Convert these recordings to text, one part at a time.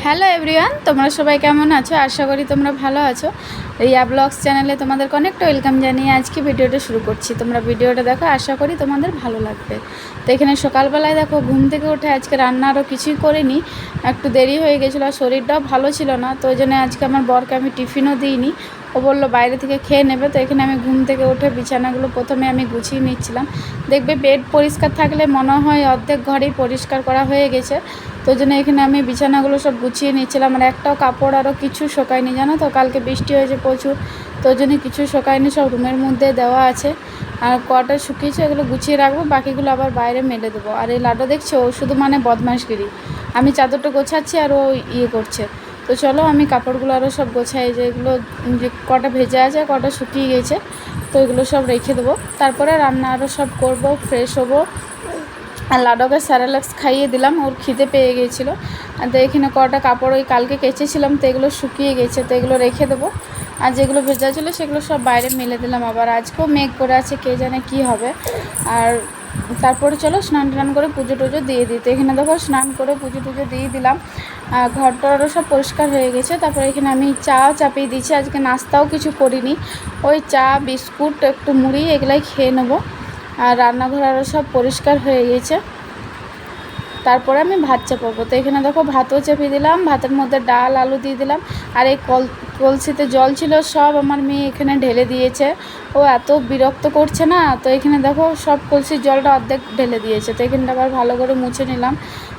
Hello everyone, তোমরা সবাই কেমন আছো? আশা করি তোমরা ভালো আছো। রিয়া ব্লগস চ্যানেলে তোমাদের অনেকটা ওয়েলকাম জানিয়ে আজকে ভিডিওটা শুরু করছি। তোমরা ভিডিওটা দেখো, আশা করি তোমাদের ভালো লাগবে। তো এখানে সকালবেলায় দেখো ঘুম থেকে উঠে আজকে রান্না আরও কিছুই করিনি, একটু দেরি হয়ে গেছিলো আর শরীরটাও ভালো ছিল না। তো ওই জন্য আজকে আমার বরকে আমি টিফিনও দিইনি, ও বললো বাইরে থেকে খেয়ে নেবে। তো এখানে আমি ঘুম থেকে উঠে বিছানাগুলো প্রথমে আমি গুছিয়ে নিচ্ছিলাম। দেখবে বেড পরিষ্কার থাকলে মনে হয় অর্ধেক ঘরেই পরিষ্কার করা হয়ে গেছে। তো জন্য এখানে আমি বিছানাগুলো সব গুছিয়ে নিচ্ছিলাম, আর একটাও কাপড় আরও কিছু শোকায়নি, জানো তো কালকে বৃষ্টি হয়েছে প্রচুর। তো জন্য কিছু শোকায়নি, সব রুমের মধ্যে দেওয়া আছে। আর কটা শুকিয়েছে এগুলো গুছিয়ে রাখবো, বাকিগুলো আবার বাইরে মেলে দেবো। আর এই লাডো দেখছো, ও শুধু বদমাশগিরি। আমি চাদরটা গোছাচ্ছি আর ও করছে। তো চলো আমি কাপড়গুলো আরও সব গোছাই, যে এগুলো যে কটা ভেজে আছে কটা শুকিয়ে গেছে, তো এগুলো সব রেখে দেবো। তারপরে রান্না আরও সব করব, ফ্রেশ হবো। আর লাডোকে স্যারেলাক্স খাইয়ে দিলাম, ওর খিদে পেয়ে গিয়েছিলো। আর তো এখানে কটা কাপড় ওই কালকে কেচেছিলাম, তো এগুলো শুকিয়ে গেছে, তো এগুলো রেখে দেবো। আর যেগুলো ভেজা ছিল সেগুলো সব বাইরে মেলে দিলাম। আবার আজকেও মেঘ করে আছে, কে জানে কি হবে। আর তারপরে চলো স্নান টান করে পুজো টুজো দিয়ে দিই। তো এখানে দেখো স্নান করে পুজো টুজো দিয়ে দিলাম, আর ঘরটা আরও সব পরিষ্কার হয়ে গেছে। তারপরে এখানে আমি চা চাপিয়ে দিচ্ছি, আজকে নাস্তাও কিছু করিনি, ওই চা বিস্কুট একটু মুড়ি এগুলাই খেয়ে নেবো। আর রান্নাঘর আরও সব পরিষ্কার হয়ে গেছে। তারপরে আমি ভাত চাপাবো। তো এখানে দেখো ভাতও চাপিয়ে দিলাম, ভাতের মধ্যে ডাল আলু দিয়ে দিলাম। আর এই কলসিতে জল ছিল, সব আমার মেয়ে এখানে ঢেলে দিয়েছে। ও এত বিরক্ত করছে না, তো এখানে দেখো সব কলসির জলটা অর্ধেক ঢেলে দিয়েছে। তো এখানটা আবার ভালো করে মুছে নিলাম।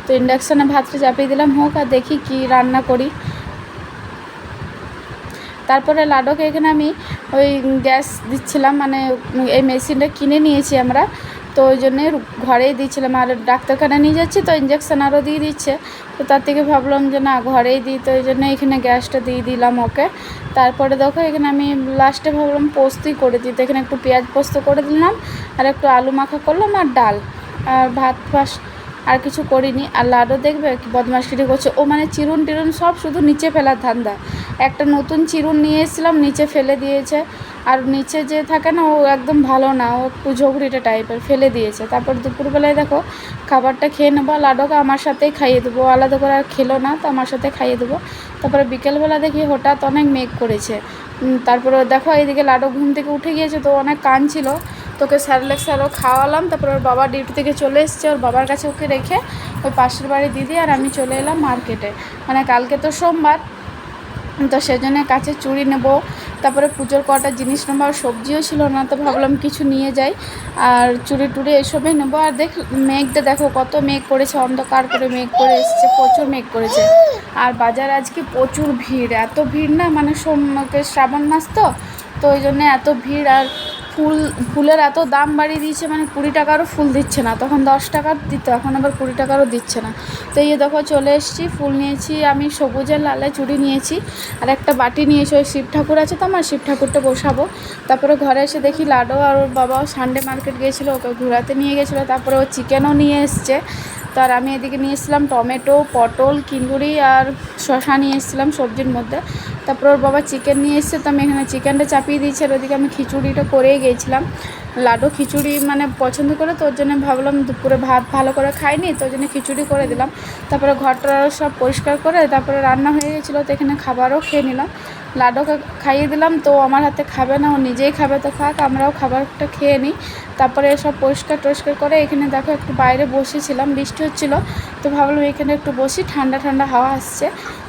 তো ইন্ডাকশানে ভাতটা চাপিয়ে দিলাম, হোক আর দেখি কি রান্না করি। তারপরে লাডোকে এখানে আমি ওই গ্যাস দিচ্ছিলাম, মানে এই মেশিনটা কিনে নিয়েছি আমরা, তো ওই জন্যে ঘরেই দিচ্ছিলাম। আর ডাক্তারখানা নিয়ে যাচ্ছি, তো ইঞ্জেকশান আরও দিয়ে দিচ্ছে। তো তার থেকে ভাবলাম যে না, ঘরেই দিই। তো ওই জন্য এখানে গ্যাসটা দিয়ে দিলাম ওকে। তারপরে দেখো এখানে আমি লাস্টে ভাবলাম পোস্তই করে দিই। তো এখানে একটু পেঁয়াজ পোস্ত করে দিলাম, আর একটু আলু মাখা করলাম, আর ডাল আর ভাত ফাঁস, আর কিছু করিনি। আর লাডো দেখবে কি বদমাশগিরি করছে, ও চিরুন টিরুন সব শুধু নিচে ফেলার ধান্দা। একটা নতুন চিরুন নিয়ে এসেছিলাম, নিচে ফেলে দিয়েছে। আর নিচে যে থাকে না, ও একদম ভালো না, ও একটু ঝগড়িটা টাইপের, ফেলে দিয়েছে। তারপর দুপুরবেলায় দেখো খাবারটা খেয়ে নেবো, লাডোকে আমার সাথেই খাইয়ে দেবো, আলাদা করে আর খেলো না, তো আমার সাথে খাইয়ে দেবো। তারপরে বিকেলবেলা দেখি হঠাৎ অনেক মেঘ করেছে। তারপরে দেখো এইদিকে লাডো ঘুম থেকে উঠে গিয়েছে, তো অনেক কাঁদছিল। তোকে স্যারলেক্স আরও খাওয়ালাম। তারপর ওর বাবা ডিউটি থেকে চলে এসছে, ওর বাবার কাছে ওকে রেখে ওই পাশের বাড়ি দিদি আর আমি চলে এলাম মার্কেটে। কালকে তো সোমবার, তো সেজন্য কাছে চুড়ি নেব, তারপরে পুজোর কটা জিনিস নেবো। আর সবজিও ছিল না, তো ভাবলাম কিছু নিয়ে যাই, আর চুড়ি টুড়ি এসবই নেবো। আর মেঘটা দেখো কত মেঘ করেছে, অন্ধকার করে মেঘ করে এসছে, প্রচুর মেঘ করেছে। আর বাজার আজকে প্রচুর ভিড়, এত ভিড় না, শ্রাবণ মাস তো ওই জন্য এত ভিড়। আর ফুলের এত দাম বাড়িয়ে দিয়েছে, 20 টাকারও ফুল দিচ্ছে না, তখন 10 টাকার দিত, এখন আবার 20 টাকারও দিচ্ছে না। তো এই দেখো চলে এসেছি, ফুল নিয়েছি আমি, সবুজের লালে চুড়ি নিয়েছি, আর একটা বাটি নিয়েছি, ওই শিব ঠাকুর আছে তো আমার, শিব ঠাকুরটা বসাবো। তারপরে ঘরে এসে দেখি লাডো আর ওর বাবাও সানডে মার্কেট গিয়েছিলো, ওকে ঘোরাতে নিয়ে গেছিলো। তারপরে ও চিকেনও নিয়ে এসছে। তো আর আমি এদিকে নিয়ে এসেছিলাম টমেটো, পটল, কিন্দুরি আর শশা নিয়ে এসেছিলাম সবজির মধ্যে। তারপর ওর বাবা চিকেন নিয়ে এসছে, তো আমি এখানে চিকেনটা চাপিয়ে দিয়েছি। আর ওদিকে আমি খিচুড়িটা করেই গিয়েছিলাম, লাডো খিচুড়ি পছন্দ করে, তো ওর জন্য ভাবলাম দুপুরে ভাত ভালো করে খাইনি, তো ওর জন্য খিচুড়ি করে দিলাম। তারপরে ঘরটা সব পরিষ্কার করে তারপরে রান্না হয়ে গেছিলো, তো এখানে খাবারও খেয়ে নিলাম। লাডোকে খাইয়ে দিলাম, তো আমার হাতে খাবে না, ও নিজেই খাবে, তো খাক, আমরাও খাবারটা খেয়ে নিই। তারপরে সব পরিষ্কার টরিষ্কার করে এখানে দেখো একটু বাইরে বসেছিলাম, বৃষ্টি হচ্ছিলো, তো ভাবলাম এখানে একটু বসি, ঠান্ডা ঠান্ডা হাওয়া আসছে।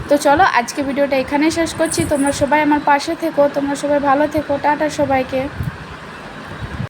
তো চলো আজকে ভিডিওটা এখানেই শেষ করছি। তোমরা সবাই আমার পাশে থেকো, তোমরা সবাই ভালো থেকো, টাটা সবাইকে।